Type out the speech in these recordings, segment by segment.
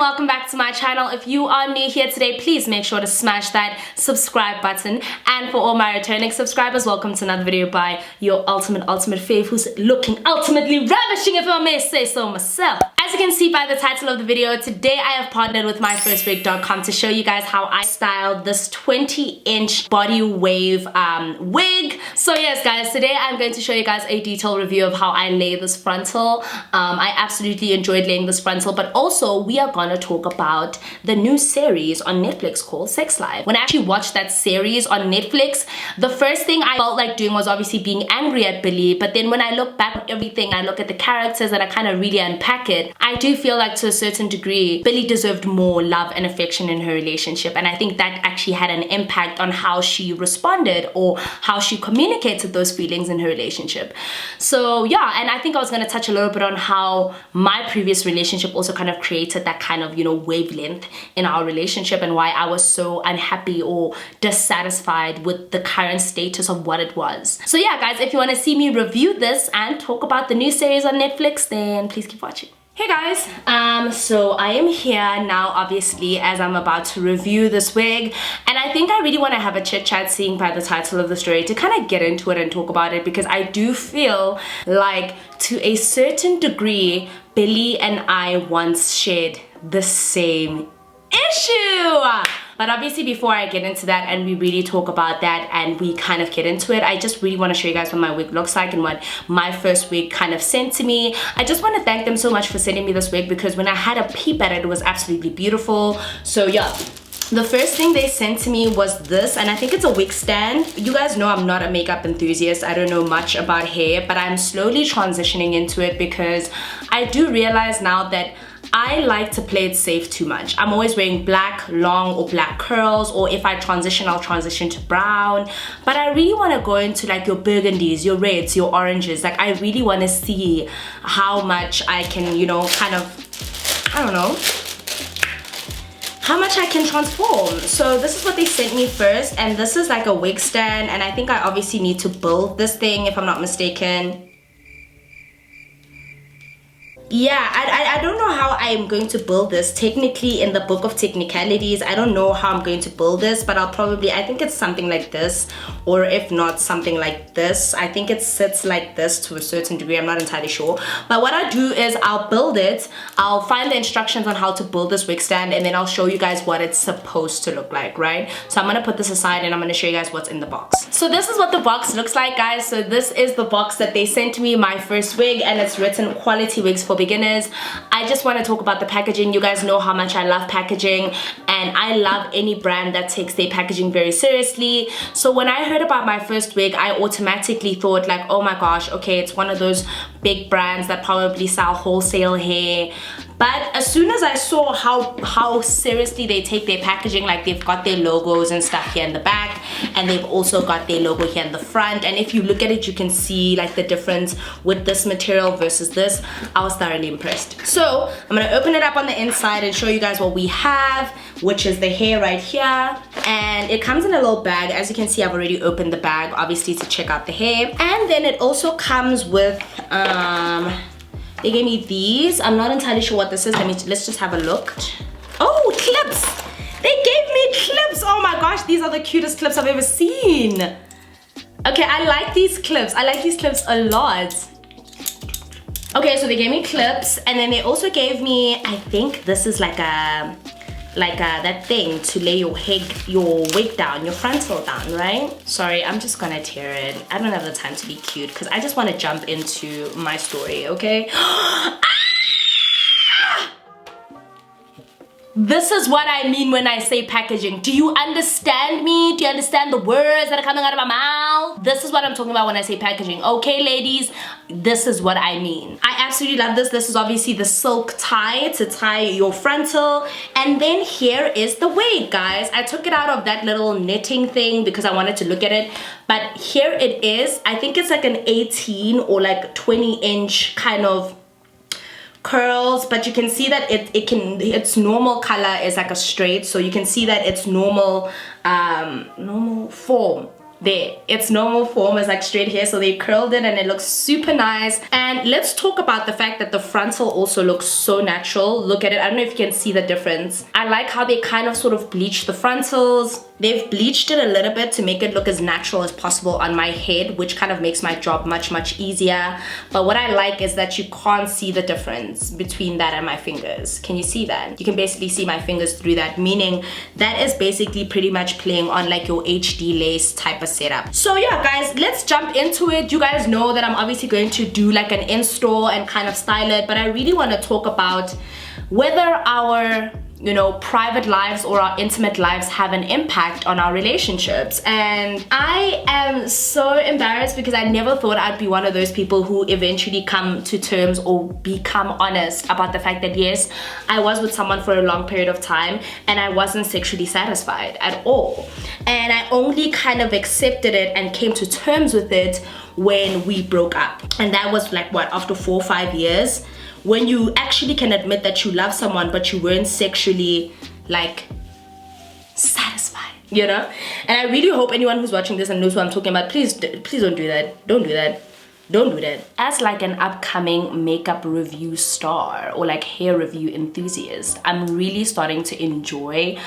welcome back to my channel. If you are new here today, please make sure to smash that subscribe button. And for all my returning subscribers, welcome to another video by your ultimate fave who's looking ultimately ravishing, if I may say so myself. As you can see by the title of the video, today I have partnered with myfirstwig.com to show you guys how I styled this 20-inch body wave wig. So yes guys, today I'm going to show you guys a detailed review of how I lay this frontal. I absolutely enjoyed laying this frontal, but also we are gonna talk about the new series on Netflix called Sex Life. When I actually watched that series on Netflix, the first thing I felt like doing was obviously being angry at Bille, but then when I look back on everything, I look at the characters and I kind of really unpack it, I do feel like to a certain degree, Bille deserved more love and affection in her relationship, and I think that actually had an impact on how she responded or how she communicated those feelings in her relationship. So yeah, and I think I was gonna touch a little bit on how my previous relationship also kind of created that kind of, you know, wavelength in our relationship and why I was so unhappy or dissatisfied with the current status of what it was. So yeah guys, if you want to see me review this and talk about the new series on Netflix, then please keep watching. Hey guys, so I am here now obviously as I'm about to review this wig, and I think I really want to have a chit chat, seeing by the title of the story, to kind of get into it and talk about it, because I do feel like to a certain degree Bille and I once shared the same issue. But obviously before I get into that and we really talk about that and we kind of get into it, I just really want to show you guys what my wig looks like and what My First Wig kind of sent to me. I just want to thank them so much for sending me this wig, because when I had a peep at it, it was absolutely beautiful. So yeah, the first thing they sent to me was this, and I think it's a wig stand. You guys know I'm not a makeup enthusiast. I don't know much about hair, but I'm slowly transitioning into it because I do realize now that I like to play it safe too much. I'm always wearing black long or black curls, or if I transition, I'll transition to brown. But I really want to go into like your burgundies, your reds, your oranges. Like I really want to see how much I can, you know, kind of, I don't know, how much I can transform. So this is what they sent me first, and this is like a wig stand, and I think I obviously need to build this thing if I'm not mistaken. Yeah, I don't know how I'm going to build this. Technically, in the book of technicalities, I don't know how I'm going to build this, but I'll probably, I think it's something like this, or if not, something like this. I think it sits like this to a certain degree. I'm not entirely sure. But what I do is I'll build it. I'll find the instructions on how to build this wig stand, and then I'll show you guys what it's supposed to look like, right? So I'm going to put this aside and I'm going to show you guys what's in the box. So this is what the box looks like, guys. So this is the box that they sent me, My First Wig, and it's written quality wigs for beginners. I just want to talk about the packaging. You guys know how much I love packaging, and I love any brand that takes their packaging very seriously. So when I heard about My First Wig, I automatically thought like, oh my gosh, okay, it's one of those big brands that probably sell wholesale hair. But as soon as I saw how seriously they take their packaging, like they've got their logos and stuff here in the back, and they've also got their logo here in the front, and if you look at it, you can see like the difference with this material versus this. I was thoroughly impressed. So I'm gonna open it up on the inside and show you guys what we have, which is the hair right here, and it comes in a little bag. As you can see, I've already opened the bag, obviously, to check out the hair. And then it also comes with they gave me these. I'm not entirely sure what this is. Let's just have a look. Oh, clips! They gave me clips! Oh my gosh, these are the cutest clips I've ever seen. Okay, I like these clips. I like these clips a lot. Okay, so they gave me clips, and then they also gave me, I think this is like a that thing to lay your wig down, your frontal down, right? Sorry, I'm just gonna tear it. I don't have the time to be cute because I just want to jump into my story, okay? This is what I mean when I say packaging. Do you understand me? Do you understand the words that are coming out of my mouth? This is what I'm talking about when I say packaging. Okay, ladies, this is what I mean. I absolutely love this. This is obviously the silk tie to tie your frontal. And then here is the wig, guys. I took it out of that little knitting thing because I wanted to look at it. But here it is. I think it's like an 18 or like 20-inch kind of curls, but you can see that its normal color is like a straight, so you can see that it's normal normal form there. Its normal form is like straight hair, so they curled it and it looks super nice. And let's talk about the fact that the frontal also looks so natural. Look at it. I don't know if you can see the difference. I like how they kind of sort of bleached the frontals. They've bleached it a little bit to make it look as natural as possible on my head, which kind of makes my job much easier. But what I like is that you can't see the difference between that and my fingers. Can you see that? You can basically see my fingers through that, meaning that is basically pretty much playing on like your HD lace type of setup. So yeah guys, let's jump into it. You guys know that I'm obviously going to do like an install and kind of style it, but I really want to talk about whether our private lives or our intimate lives have an impact on our relationships. And I am so embarrassed because I never thought I'd be one of those people who eventually come to terms or become honest about the fact that yes, I was with someone for a long period of time and I wasn't sexually satisfied at all. And I only kind of accepted it and came to terms with it when we broke up. And that was like what, after 4 or 5 years? When you actually can admit that you love someone but you weren't sexually like satisfied, you know? And I really hope anyone who's watching this and knows what I'm talking about, please don't do that. Don't do that. Don't do that. As like an upcoming makeup review star or like hair review enthusiast, I'm really starting to enjoy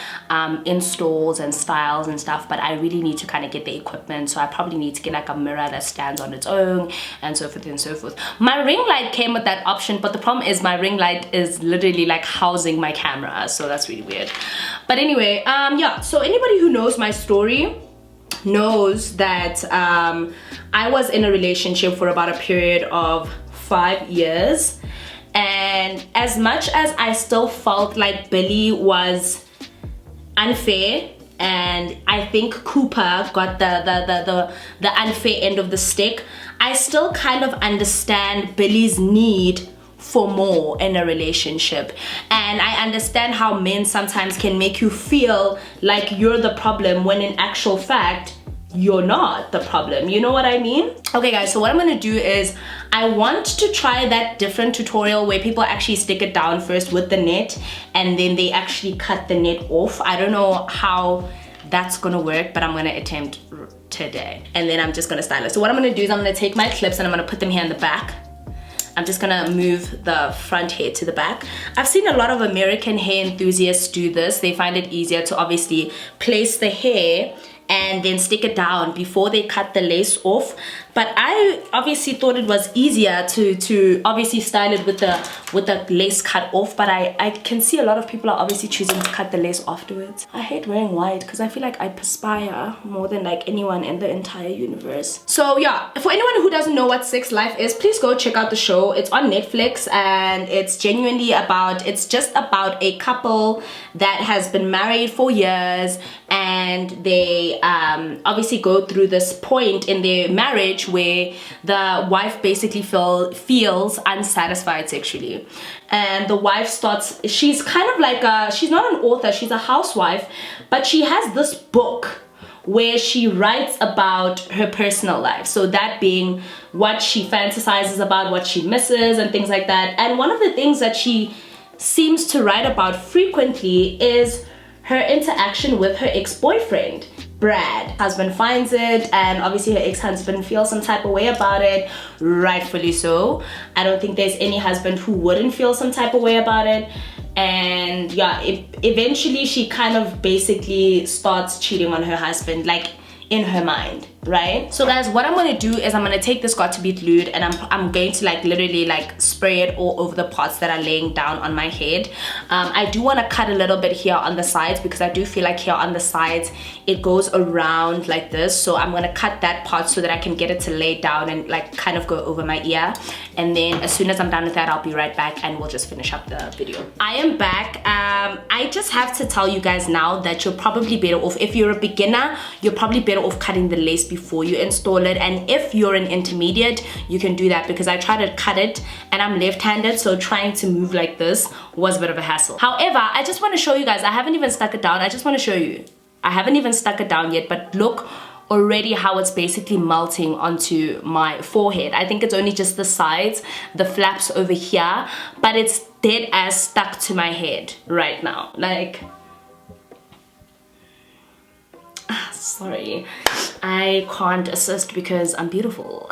installs and styles and stuff, but I really need to kind of get the equipment. So I probably need to get like a mirror that stands on its own and so forth and so forth. My ring light came with that option, but the problem is my ring light is literally like housing my camera, so that's really weird. But anyway, yeah, so anybody who knows my story knows that I was in a relationship for about a period of 5 years, and as much as I still felt like Bille was unfair, and I think Cooper got the unfair end of the stick, I still kind of understand Bille's need for more in a relationship. And I understand how men sometimes can make you feel like you're the problem when in actual fact you're not the problem. You know what I mean? Okay guys, so what I'm gonna do is I want to try that different tutorial where people actually stick it down first with the net and then they actually cut the net off. I don't know how that's gonna work, but I'm gonna attempt today, and then I'm just gonna style it. So what I'm gonna do is I'm gonna take my clips and I'm gonna put them here in the back. I'm just gonna move the front hair to the back. I've seen a lot of American hair enthusiasts do this. They find it easier to obviously place the hair and then stick it down before they cut the lace off. But I obviously thought it was easier to obviously style it with the lace cut off, but I can see a lot of people are obviously choosing to cut the lace afterwards. I hate wearing white because I feel like I perspire more than like anyone in the entire universe. So yeah, for anyone who doesn't know what Sex Life is, please go check out the show. It's on Netflix and it's genuinely it's just about a couple that has been married for years, and they obviously go through this point in their marriage where the wife basically feels unsatisfied sexually, and the wife she's kind of like she's not an author, she's a housewife, but she has this book where she writes about her personal life. So that being what she fantasizes about, what she misses and things like that. And one of the things that she seems to write about frequently is her interaction with her ex-boyfriend, Brad. Husband finds it, and obviously her ex-husband feels some type of way about it, rightfully so. I don't think there's any husband who wouldn't feel some type of way about it. And yeah, eventually she kind of basically starts cheating on her husband, like in her mind, right? So guys, what I'm gonna do is I'm gonna take this got to be glued, and I'm going to like literally like spray it all over the parts that are laying down on my head. I do want to cut a little bit here on the sides because I do feel like here on the sides it goes around like this, so I'm gonna cut that part so that I can get it to lay down and like kind of go over my ear. And then as soon as I'm done with that, I'll be right back and we'll just finish up the video. I am back. I just have to tell you guys now that you're probably better off, if you're a beginner, you're probably better off cutting the lace before you install it. And if you're an intermediate, you can do that, because I tried to cut it and I'm left-handed, so trying to move like this was a bit of a hassle. However, I just want to show you guys, I haven't even stuck it down. I just want to show you, I haven't even stuck it down yet, but look already how it's basically melting onto my forehead. I think it's only just the sides, the flaps over here, but it's dead as stuck to my head right now. Like, Sorry, I can't assist because I'm beautiful.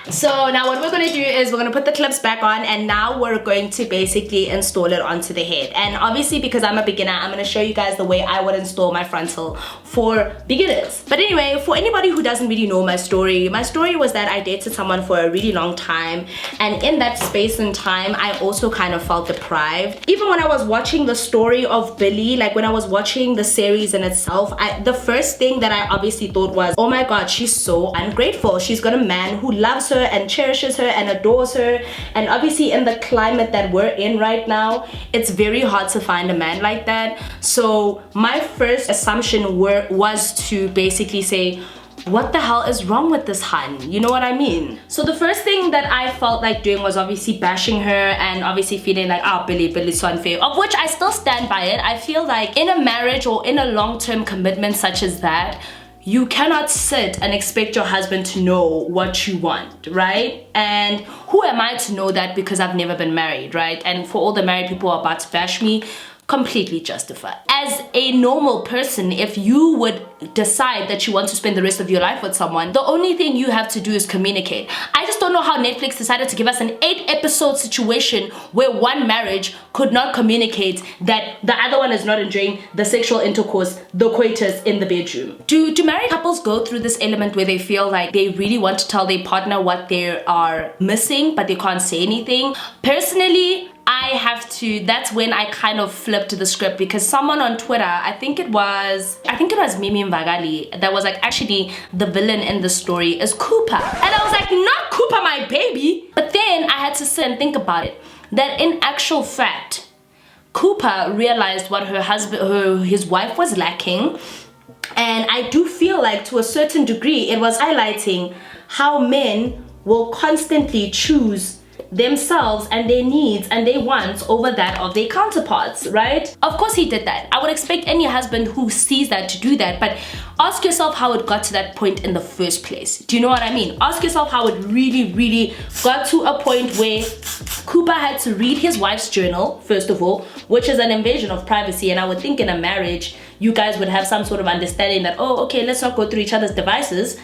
So now what we're going to do is we're going to put the clips back on, and now we're going to basically install it onto the head. And obviously because I'm a beginner, I'm going to show you guys the way I would install my frontal for beginners. But anyway, for anybody who doesn't really know my story was that I dated someone for a really long time, and in that space and time I also kind of felt deprived. Even when I was watching the story of Bille, like when I was watching the series in itself, the first thing that I obviously thought was, oh my god, she's so ungrateful. She's got a man who loves her and cherishes her and adores her, and obviously in the climate that we're in right now, it's very hard to find a man like that. So my first assumption was to basically say, what the hell is wrong with this hun? You know what I mean? So the first thing that I felt like doing was obviously bashing her and obviously feeling like, ah, Bille's so unfair, of which I still stand by it. I feel like in a marriage or in a long-term commitment such as that, you cannot sit and expect your husband to know what you want, right? And who am I to know that because I've never been married, right? And for all the married people who are about to bash me, completely justified. As a normal person, if you would decide that you want to spend the rest of your life with someone, the only thing you have to do is communicate. I just don't know how Netflix decided to give us an 8-episode situation where one marriage could not communicate that the other one is not enjoying the sexual intercourse, the coitus in the bedroom. Do married couples go through this element where they feel like they really want to tell their partner what they are missing but they can't say anything? Personally, that's when I kind of flipped the script, because someone on Twitter, I think it was Mimi Mvagali, that was like, actually the villain in the story is Cooper. And I was like, not Cooper, my baby. But then I had to sit and think about it, that in actual fact, Cooper realized what his wife was lacking. And I do feel like to a certain degree, it was highlighting how men will constantly choose themselves and their needs and their wants over that of their counterparts, right? Of course he did that. I would expect any husband who sees that to do that, but ask yourself how it got to that point in the first place. Do you know what I mean? Ask yourself how it really got to a point where Cooper had to read his wife's journal, first of all, which is an invasion of privacy. And I would think in a marriage, you guys would have some sort of understanding that, oh, okay, let's not go through each other's devices.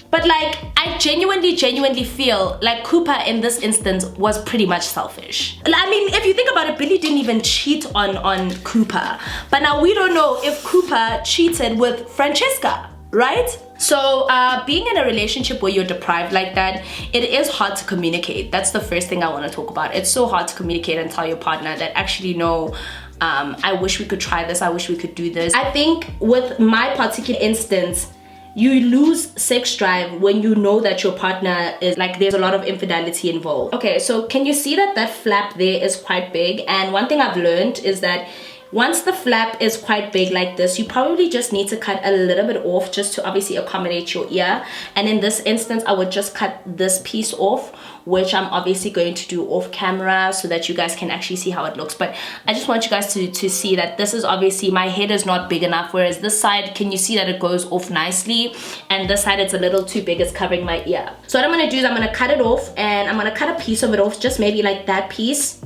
But like, I genuinely feel like Cooper in this instance was pretty much selfish. I mean, if you think about it, Bille didn't even cheat on Cooper. But now we don't know if Cooper cheated with Francesca, right? So being in a relationship where you're deprived like that, it is hard to communicate. That's the first thing I want to talk about. It's so hard to communicate and tell your partner that actually, no, I wish we could try this, I wish we could do this. I think with my particular instance, you lose sex drive when you know that your partner is like, there's a lot of infidelity involved. Okay, so can you see that flap there is quite big? And one thing I've learned is that once the flap is quite big like this, you probably just need to cut a little bit off just to obviously accommodate your ear. And in this instance, I would just cut this piece off, which I'm obviously going to do off camera so that you guys can actually see how it looks. But I just want you guys to see that this is obviously, my head is not big enough, whereas this side, can you see that it goes off nicely? And this side, it's a little too big, it's covering my ear. So what I'm gonna do is I'm gonna cut it off, and I'm gonna cut a piece of it off, just maybe like that piece,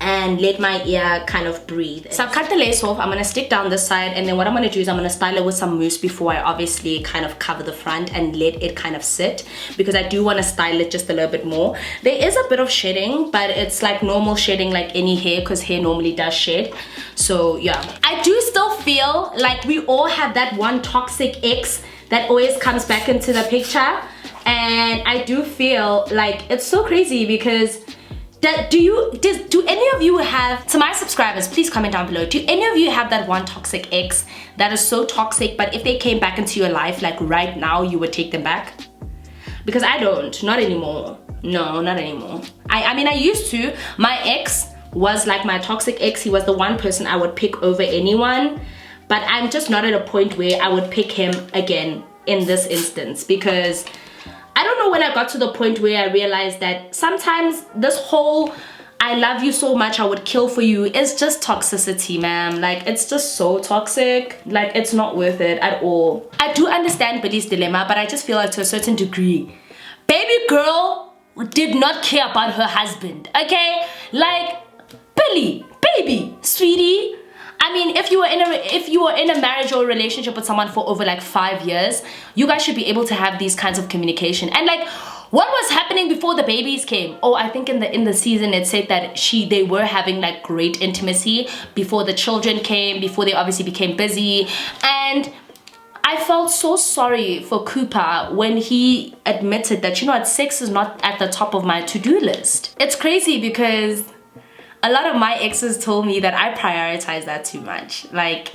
and let my ear kind of breathe. So I've cut the lace off. I'm gonna stick down this side, and then what I'm gonna do is I'm gonna style it with some mousse before I obviously kind of cover the front and let it kind of sit, because I do want to style it just a little bit more. There is a bit of shedding, but it's like normal shedding like any hair, because hair normally does shed. So yeah, I do still feel like we all have that one toxic ex that always comes back into the picture, and I do feel like it's so crazy because do any of you have, to my subscribers, please comment down below, do any of you have that one toxic ex that is so toxic, but if they came back into your life like right now, you would take them back? Because I don't, not anymore. No, not anymore. I mean, I used to. My ex was like my toxic ex. He was the one person I would pick over anyone, but I'm just not at a point where I would pick him again in this instance, because I don't know when I got to the point where I realized that sometimes this whole I love you so much I would kill for you is just toxicity, man. Like, it's just so toxic. Like, it's not worth it at all. I do understand Bille's dilemma, but I just feel like to a certain degree, baby girl did not care about her husband, okay? Like, Bille, baby, sweetie, I mean, if you were in a marriage or a relationship with someone for over like 5 years, you guys should be able to have these kinds of communication. And like, what was happening before the babies came? Oh, I think in the season it said that they were having like great intimacy before the children came, before they obviously became busy. And I felt so sorry for Cooper when he admitted that, you know what, sex is not at the top of my to-do list. It's crazy because a lot of my exes told me that I prioritize that too much. Like,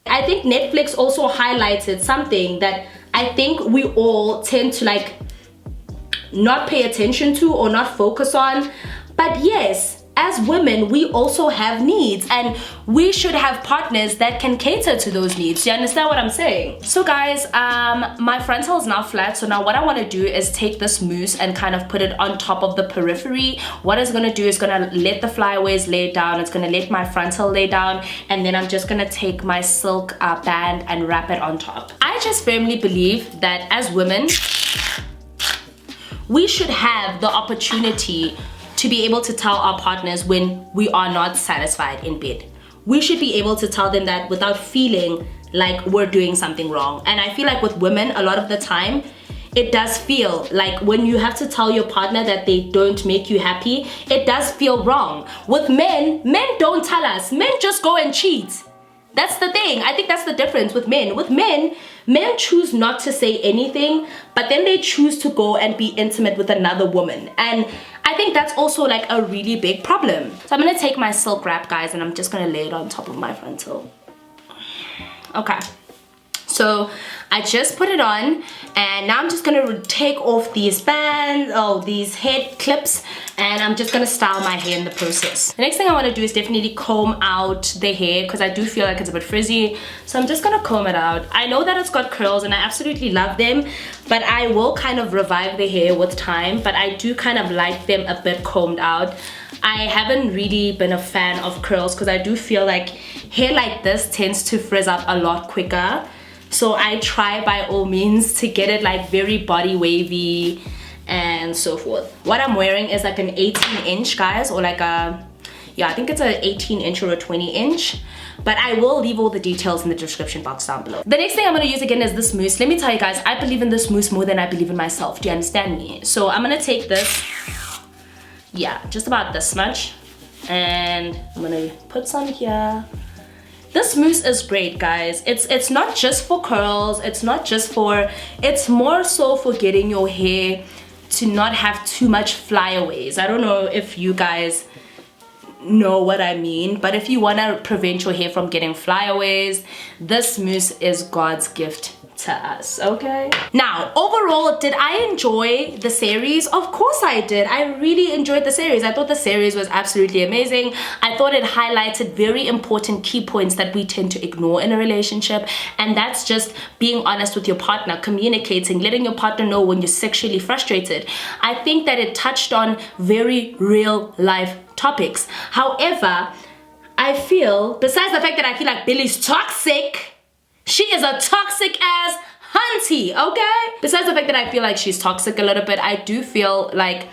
I think Netflix also highlighted something that I think we all tend to like not pay attention to or not focus on. But yes, as women, we also have needs, and we should have partners that can cater to those needs. Do you understand what I'm saying? So guys, my frontal is now flat. So now what I want to do is take this mousse and kind of put it on top of the periphery. What it's going to do is going to let the flyaways lay down. It's going to let my frontal lay down. And then I'm just going to take my silk band and wrap it on top. I just firmly believe that as women, we should have the opportunity to be able to tell our partners when we are not satisfied in bed. We should be able to tell them that without feeling like we're doing something wrong. And I feel like with women, a lot of the time, it does feel like when you have to tell your partner that they don't make you happy, it does feel wrong. With men don't tell us. Men just go and cheat. That's the thing. I think that's the difference with men. With men choose not to say anything, but then they choose to go and be intimate with another woman. And I think that's also like a really big problem. So I'm gonna take my silk wrap, guys, and I'm just gonna lay it on top of my frontal. Okay. So I just put it on, and now I'm just gonna take off these bands, these head clips, and I'm just gonna style my hair in the process. The next thing I wanna do is definitely comb out the hair because I do feel like it's a bit frizzy. So I'm just gonna comb it out. I know that it's got curls and I absolutely love them, but I will kind of revive the hair with time, but I do kind of like them a bit combed out. I haven't really been a fan of curls because I do feel like hair like this tends to frizz up a lot quicker. So I try by all means to get it like very body wavy and so forth. What I'm wearing is like an 18-inch, guys, or like a, yeah, I think it's an 18-inch or a 20-inch. But I will leave all the details in the description box down below. The next thing I'm gonna use again is this mousse. Let me tell you guys, I believe in this mousse more than I believe in myself. Do you understand me? So I'm gonna take this, yeah, just about this much. And I'm gonna put some here. This mousse is great, guys. It's not just for curls, it's more so for getting your hair to not have too much flyaways. I don't know if you guys know what I mean, but if you want to prevent your hair from getting flyaways, this mousse is God's gift to us, okay? Now, overall, did I enjoy the series? Of course I did. I really enjoyed the series. I thought the series was absolutely amazing. I thought it highlighted very important key points that we tend to ignore in a relationship, and that's just being honest with your partner, communicating, letting your partner know when you're sexually frustrated. I think that it touched on very real life topics. However, I feel, besides the fact that I feel like Bille's toxic, she is a toxic ass hunty, okay? Besides the fact that I feel like she's toxic a little bit, I do feel like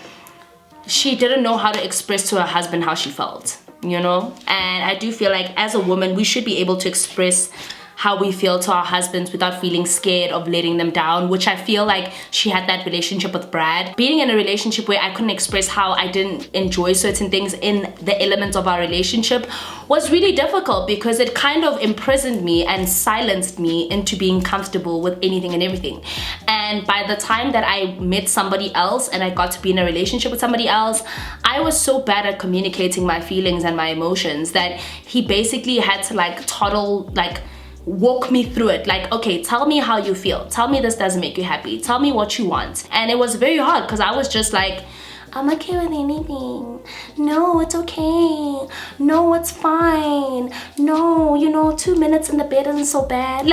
she didn't know how to express to her husband how she felt, you know? And I do feel like as a woman, we should be able to express how we feel to our husbands without feeling scared of letting them down, which I feel like she had that relationship with Brad. Being in a relationship where I couldn't express how I didn't enjoy certain things in the elements of our relationship was really difficult because it kind of imprisoned me and silenced me into being comfortable with anything and everything. And by the time that I met somebody else and I got to be in a relationship with somebody else, I was so bad at communicating my feelings and my emotions that he basically had to like walk me through it. Like, okay, tell me how you feel. Tell me this doesn't make you happy. Tell me what you want. And it was very hard because I was just like, I'm okay with anything. No, it's okay. No, it's fine. No, you know, 2 minutes in the bed isn't so bad.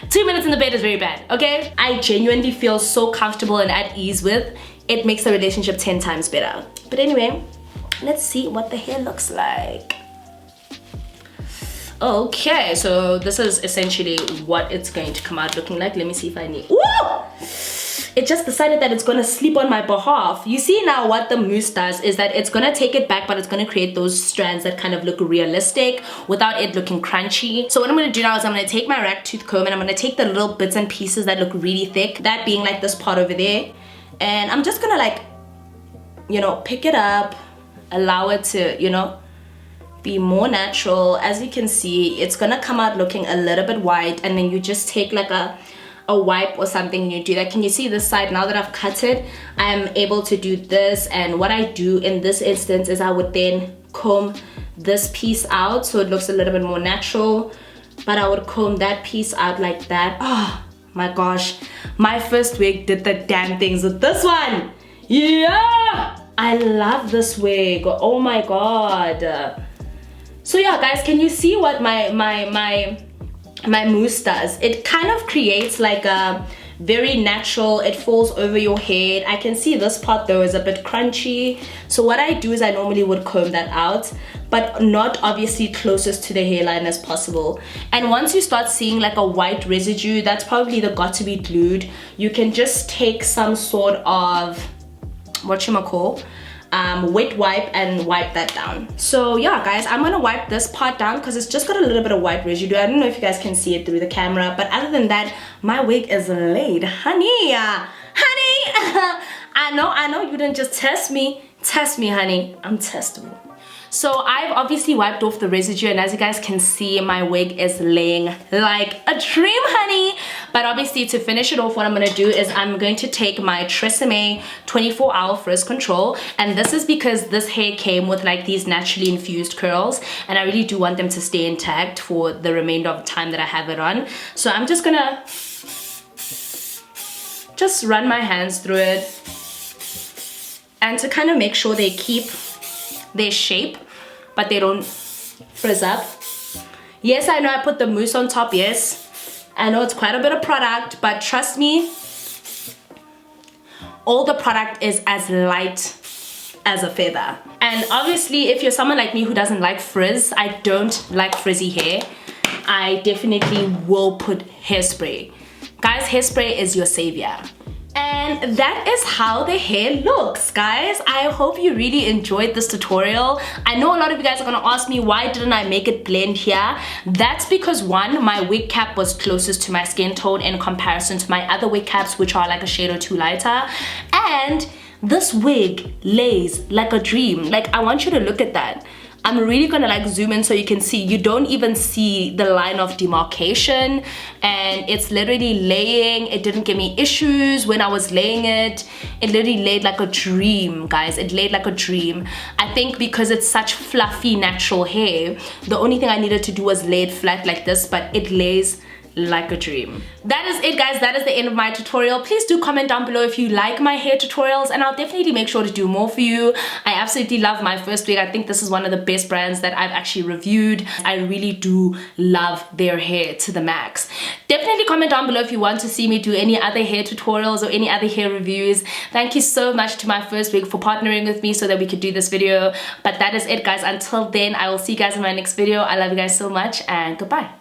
2 minutes in the bed is very bad, okay? I genuinely feel so comfortable and at ease with. It makes the relationship 10 times better. But anyway, let's see what the hair looks like. Okay, so this is essentially what it's going to come out looking like. Let me see if I need, woo! it just decided that it's gonna sleep on my behalf. You see now what the mousse does is that it's gonna take it back, but it's gonna create those strands that kind of look realistic without it looking crunchy. So what I'm gonna do now is I'm gonna take my rack tooth comb and I'm gonna take the little bits and pieces that look really thick, that being like this part over there, and I'm just gonna like, you know, pick it up, allow it to, you know, be more natural. As you can see, it's gonna come out looking a little bit white, and then you just take like a wipe or something and you do that. Can you see this side? Now that I've cut it, I'm able to do this, and what I do in this instance is I would then comb this piece out so it looks a little bit more natural, but I would comb that piece out like that. Oh my gosh, My First Wig did the damn things with this one. Yeah, I love this wig. Oh my god. So yeah guys, can you see what my mousse does? It kind of creates like a very natural, it falls over your head. I can see this part though is a bit crunchy, so what I do is I normally would comb that out, but not obviously closest to the hairline as possible. And once you start seeing like a white residue, that's probably the got to be glued. You can just take some sort of whatchamacall, wet wipe and wipe that down. So yeah guys, I'm gonna wipe this part down because it's just got a little bit of white residue. I don't know if you guys can see it through the camera, but other than that, my wig is laid. Honey, I know you didn't just test me, honey. I'm testable. So I've obviously wiped off the residue, and as you guys can see, my wig is laying like a dream, honey. But obviously to finish it off, what I'm going to do is I'm going to take my Tresemme 24-hour frizz control, and this is because this hair came with like these naturally infused curls, and I really do want them to stay intact for the remainder of the time that I have it on. So I'm just gonna just run my hands through it, and to kind of make sure they keep their shape but they don't frizz up. Yes, I know I put the mousse on top. Yes, I know it's quite a bit of product, but trust me, all the product is as light as a feather. And obviously if you're someone like me who doesn't like frizz, I don't like frizzy hair, I definitely will put hairspray. Guys, hairspray is your savior. And that is how the hair looks, guys. I hope you really enjoyed this tutorial. I know a lot of you guys are gonna ask me, why didn't I make it blend here? That's because one, my wig cap was closest to my skin tone in comparison to my other wig caps, which are like a shade or two lighter. And this wig lays like a dream. Like, I want you to look at that. I'm really gonna like zoom in so you can see. You don't even see the line of demarcation, and it's literally laying. It didn't give me issues when I was laying it. It literally laid like a dream, guys. It laid like a dream. I think because it's such fluffy natural hair, the only thing I needed to do was lay it flat like this, but it lays like a dream. That is it, guys. That is the end of my tutorial. Please do comment down below if you like my hair tutorials, and I'll definitely make sure to do more for you. I absolutely love My First Wig. I think this is one of the best brands that I've actually reviewed. I really do love their hair to the max. Definitely comment down below if you want to see me do any other hair tutorials or any other hair reviews. Thank you so much to My First Wig for partnering with me so that we could do this video. But that is it, guys. Until then, I will see you guys in my next video. I love you guys so much, and goodbye.